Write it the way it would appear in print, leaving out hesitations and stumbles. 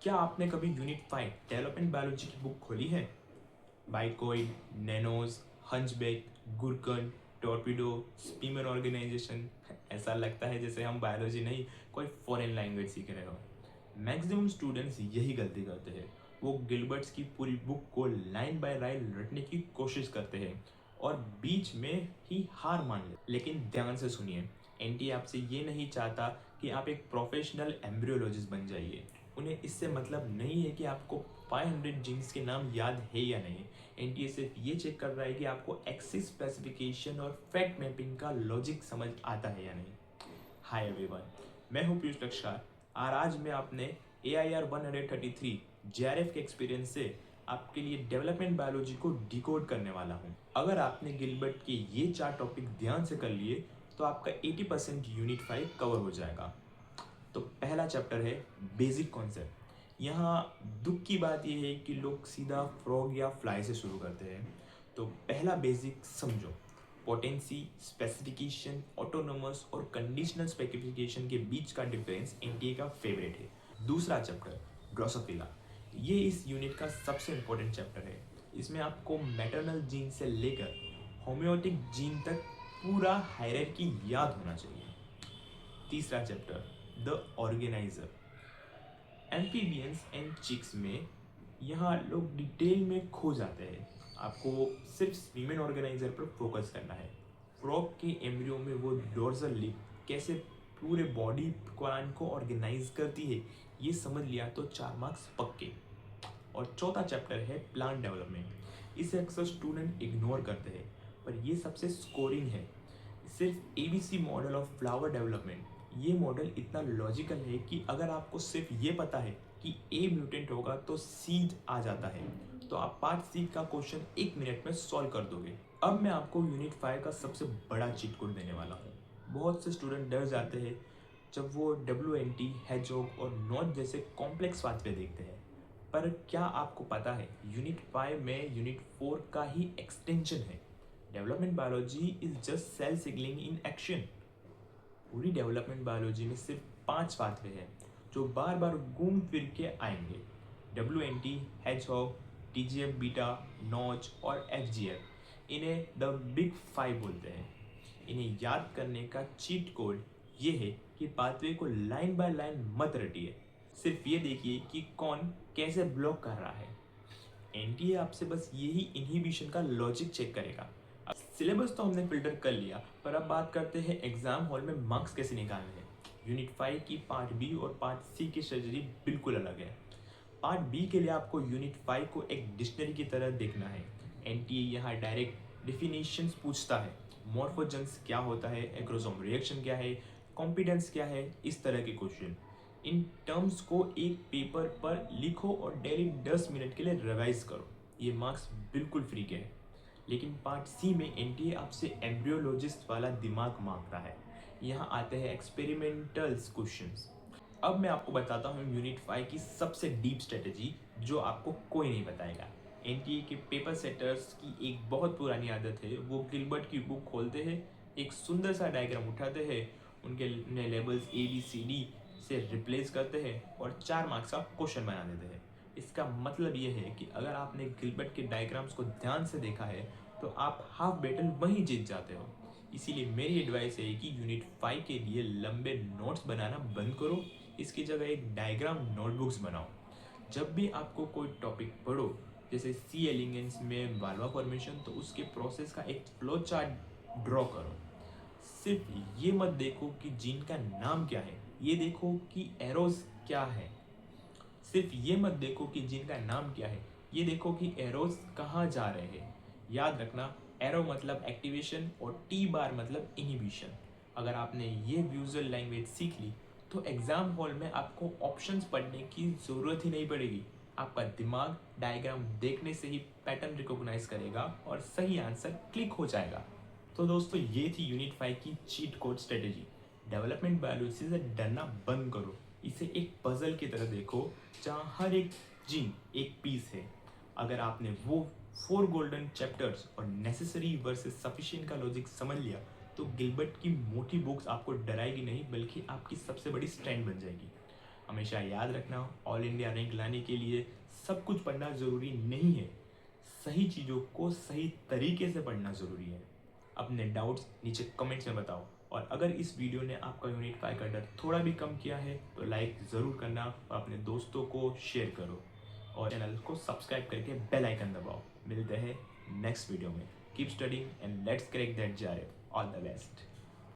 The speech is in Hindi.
क्या आपने कभी यूनिट 5 डेवलपमेंट बायोलॉजी की बुक खोली है? बाइकोइड, नैनोज, हंचबैक, गुरकन, टॉर्पिडो, स्पीमर ऑर्गेनाइजेशन। ऐसा लगता है जैसे हम बायोलॉजी नहीं कोई फॉरेन लैंग्वेज सीख रहे हो। मैक्सिमम स्टूडेंट्स यही गलती करते हैं। वो गिलबर्ट्स की पूरी बुक को लाइन बाय लाइन रटने की कोशिश करते हैं और बीच में ही हार मान लेते। लेकिन ध्यान से सुनिए, एनटी आपसे ये नहीं चाहता कि आप एक प्रोफेशनल एम्ब्रियोलॉजिस्ट बन जाइए। उन्हें इससे मतलब नहीं है कि आपको 500 जीन्स के नाम याद है या नहीं। एनटीए सिर्फ ये चेक कर रहा है कि आपको एक्सिस स्पेसिफिकेशन और फैक्ट मैपिंग का लॉजिक समझ आता है या नहीं। हाय एवरीवन, मैं हूं पीयूष लक्षकार और आज मैं अपने AIR 133 JRF के एक्सपीरियंस से आपके लिए डेवलपमेंट बायोलॉजी को डिकोड करने वाला हूं। अगर आपने गिलबर्ट के ये 4 टॉपिक ध्यान से कर लिए तो आपका 80% यूनिट 5 कवर हो जाएगा। तो पहला चैप्टर है बेसिक कॉन्सेप्ट। यहाँ दुख की बात यह है कि लोग सीधा फ्रॉग या फ्लाई से शुरू करते हैं। तो पहला बेसिक समझो, पोटेंसी, स्पेसिफिकेशन, ऑटोनोमस और कंडीशनल स्पेसिफिकेशन के बीच का डिफरेंस एनटीए का फेवरेट है। दूसरा चैप्टर ड्रोसोफिला, ये इस यूनिट का सबसे इंपॉर्टेंट चैप्टर है। इसमें आपको मैटरनल जीन से लेकर होम्योटिक जीन तक पूरा हायरार्की याद होना चाहिए। तीसरा chapter the organiser, amphibians and chicks में यहाँ लोग डिटेल में खो जाते हैं। आपको सिर्फ स्पीमेन ऑर्गेनाइजर पर फोकस करना है। फ्रॉग के एम्ब्रियो में वो डोर्सल लिप कैसे पूरे बॉडी प्लान को ऑर्गेनाइज करती है, ये समझ लिया तो 4 मार्क्स पक्के। और चौथा चैप्टर है प्लांट डेवलपमेंट। इसे अक्सर स्टूडेंट इग्नोर करते हैं पर ये सबसे स्कोरिंग है। सिर्फ ABC model of flower development, ये मॉडल इतना लॉजिकल है कि अगर आपको सिर्फ ये पता है कि A म्यूटेंट होगा तो सीड आ जाता है, तो आप पार्ट सी का क्वेश्चन 1 मिनट में सॉल्व कर दोगे। अब मैं आपको यूनिट 5 का सबसे बड़ा चीट कोड देने वाला हूँ। बहुत से स्टूडेंट डर जाते हैं जब वो WNT, हेजॉग और नॉट जैसे कॉम्प्लेक्स पाथवे देखते हैं। पर क्या आपको पता है यूनिट 5 में यूनिट 4 का ही एक्सटेंशन है। Development biology is just sell signalling in action. पूरी डेवलपमेंट बायोलॉजी में सिर्फ 5 पाथवे हैं जो बार बार घूम फिर के आएंगे। WNT, hedgehog, TGF beta, notch और FGF, इन्हें द बिग 5 बोलते हैं। इन्हें याद करने का चीट कोड ये है कि पाथवे को लाइन बाय लाइन मत रटिए, सिर्फ ये देखिए कि कौन कैसे ब्लॉक कर रहा है। एनटीए आपसे बस यही इनहिबिशन का लॉजिक चेक करेगा। अब सिलेबस तो हमने फिल्टर कर लिया, पर अब बात करते हैं एग्जाम हॉल में मार्क्स कैसे निकालने हैं। यूनिट 5 की पार्ट बी और पार्ट सी की स्ट्रेटजी बिल्कुल अलग है। पार्ट बी के लिए आपको यूनिट 5 को एक डिक्शनरी की तरह देखना है। एनटीए यहाँ डायरेक्ट डिफिनेशंस पूछता है। मॉर्फोजेंस क्या होता है, एक्रोसोम रिएक्शन क्या है, कॉम्पिडेंस क्या है, इस तरह के क्वेश्चन। इन टर्म्स को एक पेपर पर लिखो और डेली 10 मिनट के लिए रिवाइज करो। ये मार्क्स बिल्कुल फ्री के हैं। लेकिन पार्ट सी में एनटीए आपसे एम्ब्रियोलॉजिस्ट वाला दिमाग मांगता है। यहाँ आते हैं एक्सपेरिमेंटल्स क्वेश्चंस। अब मैं आपको बताता हूँ यूनिट 5 की सबसे डीप स्ट्रेटेजी जो आपको कोई नहीं बताएगा। एनटीए के पेपर सेटर्स की एक बहुत पुरानी आदत है, वो गिलबर्ट की बुक खोलते हैं, एक सुंदर सा डायग्राम उठाते हैं, उनके लेबल्स ABCD से रिप्लेस करते हैं और 4 मार्क्स का क्वेश्चन बना देते हैं। इसका मतलब ये है कि अगर आपने गिलबर्ट के डायग्राम्स को ध्यान से देखा है तो आप हाफ बैटल वहीं जीत जाते हो। इसीलिए मेरी एडवाइस है कि यूनिट 5 के लिए लंबे नोट्स बनाना बंद करो, इसकी जगह एक डायग्राम नोटबुक्स बनाओ। जब भी आपको कोई टॉपिक पढ़ो, जैसे सी एलिगेंस में वाल्वा फॉर्मेशन, तो उसके प्रोसेस का एक फ्लो चार्ट ड्रॉ करो। सिर्फ ये मत देखो कि जीन का नाम क्या है, ये देखो कि एरोज क्या है। सिर्फ ये मत देखो कि जीन का नाम क्या है, ये देखो कि एरोज कहाँ जा रहे हैं। याद रखना, एरो मतलब एक्टिवेशन और टी बार मतलब इनहिबिशन। अगर आपने ये विजुअल लैंग्वेज सीख ली तो एग्जाम हॉल में आपको ऑप्शंस पढ़ने की ज़रूरत ही नहीं पड़ेगी। आपका दिमाग डायग्राम देखने से ही पैटर्न रिकॉग्नाइज करेगा और सही आंसर क्लिक हो जाएगा। तो दोस्तों, ये थी यूनिट 5 की cheat code strategy. Development biology से डरना बंद करो, इसे एक पजल की तरह देखो जहाँ हर एक जीन एक पीस है। अगर आपने वो 4 गोल्डन चैप्टर्स और नेसेसरी वर्सेस सफिशिएंट का लॉजिक समझ लिया तो गिलबर्ट की मोटी बुक्स आपको डराएगी नहीं, बल्कि आपकी सबसे बड़ी स्ट्रेंथ बन जाएगी। हमेशा याद रखना, ऑल इंडिया रैंक लाने के लिए सब कुछ पढ़ना ज़रूरी नहीं है, सही चीज़ों को सही तरीके से पढ़ना ज़रूरी है। अपने डाउट्स नीचे कमेंट्स में बताओ, और अगर इस वीडियो ने आपका यूनिट 5 का डर थोड़ा भी कम किया है तो लाइक ज़रूर करना और अपने दोस्तों को शेयर करो और चैनल को सब्सक्राइब करके बेल आइकन दबाओ। मिलते हैं नेक्स्ट वीडियो में। Keep studying and let's crack that jar. All the best.